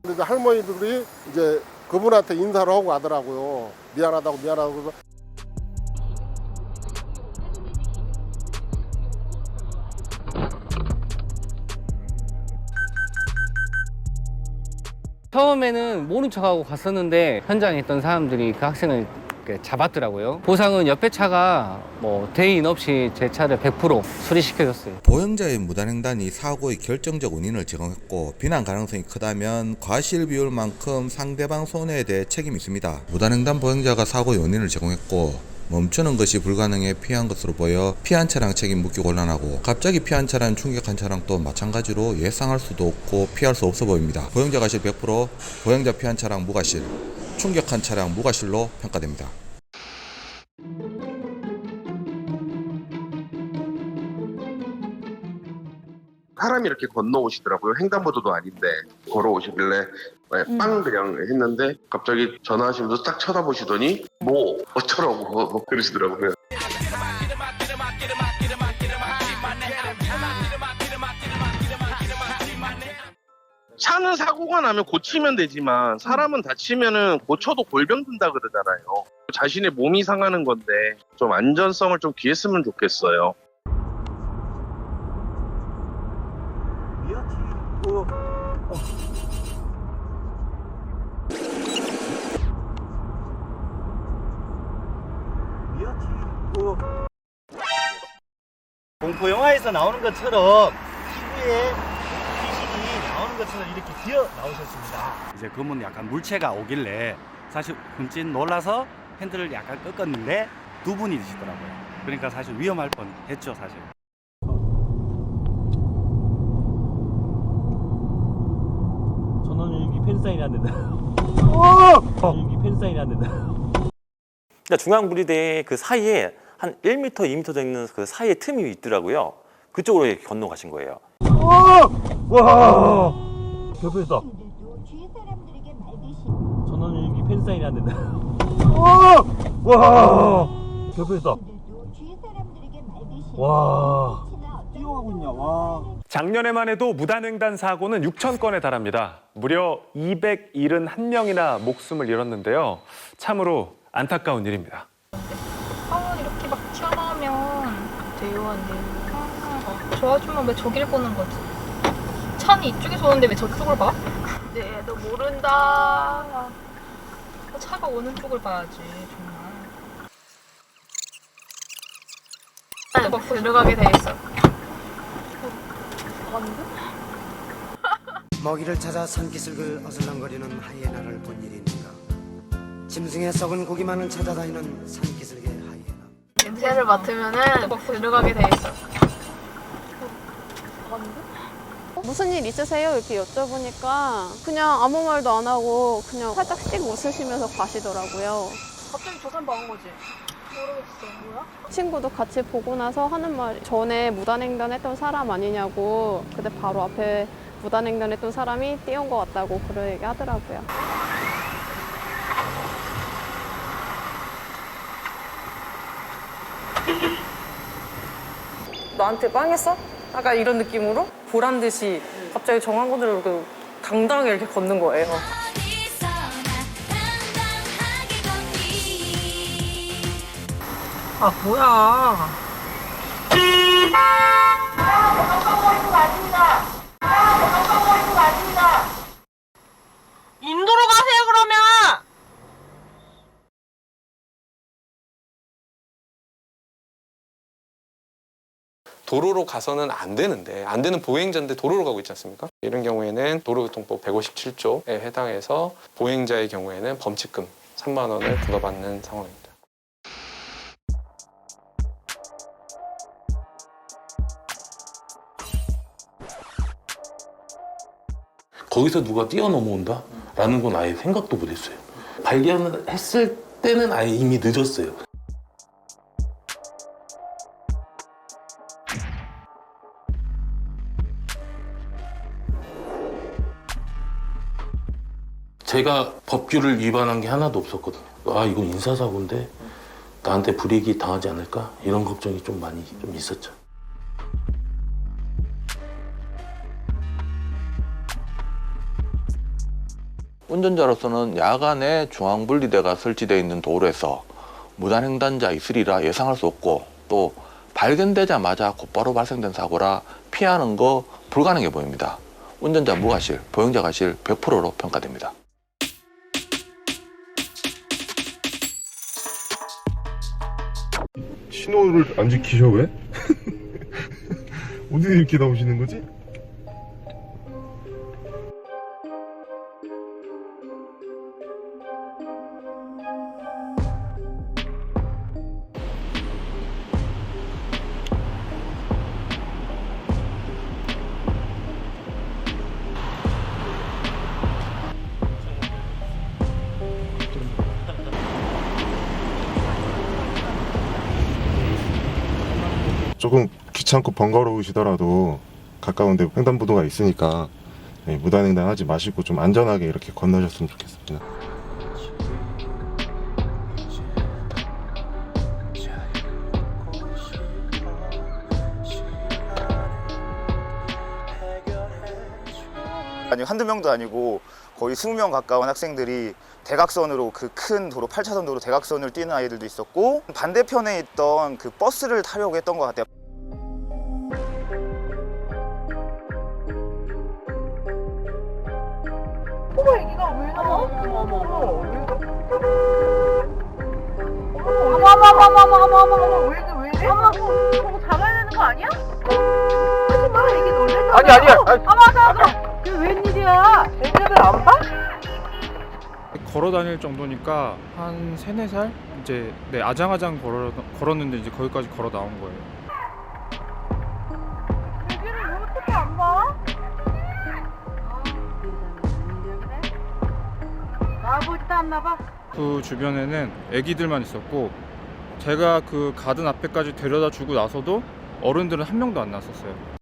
근데 할머니들이 이제 그분한테 인사를 하고 가더라고요. 미안하다고 그래서 처음에는 모른 척하고 갔었는데 현장에 있던 사람들이 그 학생을 잡았더라고요. 보상은 옆에 차가 뭐 대인 없이 제 차를 100% 수리시켜줬어요. 보행자의 무단횡단이 사고의 결정적 원인을 제공했고 비난 가능성이 크다면 과실 비율만큼 상대방 손해에 대해 책임이 있습니다. 무단횡단 보행자가 사고의 원인을 제공했고 멈추는 것이 불가능해 피한 것으로 보여 피한 차량 책임 묻기 곤란하고 갑자기 피한 차량 충격한 차량도 마찬가지로 예상할 수도 없고 피할 수 없어 보입니다. 보행자 과실 100%, 보행자 피한 차량 무과실, 충격한 차량 무과실로 평가됩니다. 사람이 이렇게 건너오시더라고요. 횡단보도도 아닌데 걸어오시길래 빵 그냥 했는데 갑자기 전화하시면서 딱 쳐다보시더니 뭐 어쩌라고 그러시더라고요. 차는 사고가 나면 고치면 되지만 사람은 다치면은 고쳐도 골병 든다 그러잖아요. 자신의 몸이 상하는 건데 좀 안전성을 좀 기했으면 좋겠어요. 공포 영화에서 나오는 것처럼 피부에 귀신이 나오는 것처럼 이렇게 기어 나오셨습니다. 이제 그분 약간 물체가 오길래 사실 흠칫 놀라서 핸들을 약간 꺾었는데 두 분이시더라고요. 그러니까 사실 위험할 뻔했죠, 사실. 저는 여기 팬사인이 안 된다. 여기 팬사인이 안 된다. 그러니까 중앙분리대 그 사이에 한 1m, 2m 되는 그 사이에 틈이 있더라고요. 그쪽으로 이렇게 건너가신 거예요. 와! 겹쳤다. 저는 여기 팬사인이 안 된다. 와! 겹쳤다. 와! 뛰어가고 있냐, 와. 작년에만 해도 무단횡단 사고는 6,000건에 달합니다. 무려 271명이나 목숨을 잃었는데요. 참으로 안타까운 일입니다. 이렇게 막 튀어나오면 돼요, 안 돼요? 저 아줌마 왜 저길 보는 거지? 차는 이쪽에서 오는데 왜 저쪽을 봐? 네, 너 모른다. 차가 오는 쪽을 봐야지, 정말. 막 들어가게 돼 있어. 먹이를 찾아 산기슭을 어슬렁거리는 하이에나를 본 일이 있는가. 짐승의 썩은 고기만을 찾아다니는 산기슭의 하이에나. 냄새를 맡으면은 막 들어가게 돼 있어. 무슨 일 있으세요? 이렇게 여쭤보니까 그냥 아무 말도 안 하고 그냥 살짝 씩 웃으시면서 가시더라고요. 갑자기 저 사람 막은 거지? 모르겠어. 뭐야? 친구도 같이 보고 나서 하는 말이 전에 무단횡단했던 사람 아니냐고. 근데 바로 앞에 무단횡단했던 사람이 뛰어온 것 같다고 그런 얘기 하더라고요. 나한테 빵했어? 약간 이런 느낌으로 보란 듯이 갑자기 정황군으로 당당하게 이렇게 걷는 거예요. 아, 뭐야. 인도로 가세요, 그러면! 도로로 가서는 안 되는 보행자인데 도로로 가고 있지 않습니까? 이런 경우에는 도로교통법 157조에 해당해서 보행자의 경우에는 범칙금 3만 원을 부과받는 상황입니다. 거기서 누가 뛰어넘어온다? 라는 건 아예 생각도 못했어요. 발견을 했을 때는 아예 이미 늦었어요. 제가 법규를 위반한 게 하나도 없었거든요. 아, 이건 인사사고인데 나한테 불이익이 당하지 않을까? 이런 걱정이 좀 많이 있었죠. 운전자로서는 야간에 중앙분리대가 설치되어 있는 도로에서 무단횡단자 있으리라 예상할 수 없고 또 발견되자마자 곧바로 발생된 사고라 피하는 거 불가능해 보입니다. 운전자 무과실, 보행자 과실 100%로 평가됩니다. 신호를 안 지키셔 왜? 어디서 이렇게 나오시는 거지? 조금 귀찮고 번거로우시더라도 가까운 데 횡단보도가 있으니까 무단횡단하지 마시고 좀 안전하게 이렇게 건너셨으면 좋겠습니다. 아니 한두 명도 아니고 거의 20명 가까운 학생들이 대각선으로 그 큰 도로 8차선 도로 대각선을 뛰는 아이들도 있었고 반대편에 있던 그 버스를 타려고 했던 것 같아요. 어머 애기가 왜 나와? 어머 왜 이래? 어머 저거 잡아야 되는 거 아니야? 하지 마 애기 놀래잖아. 아니야. 맞아. 이게 웬일이야? 애들을 안 봐? 걸어 다닐 정도니까 한 3, 4살? 이제 아장아장 걸었는데 이제 거기까지 걸어 나온 거예요. 애기를 왜 어떻게 안 봐? 나보지도 않나 봐. 그 주변에는 애기들만 있었고 제가 그 가든 앞에까지 데려다 주고 나서도 어른들은 한 명도 안 났었어요.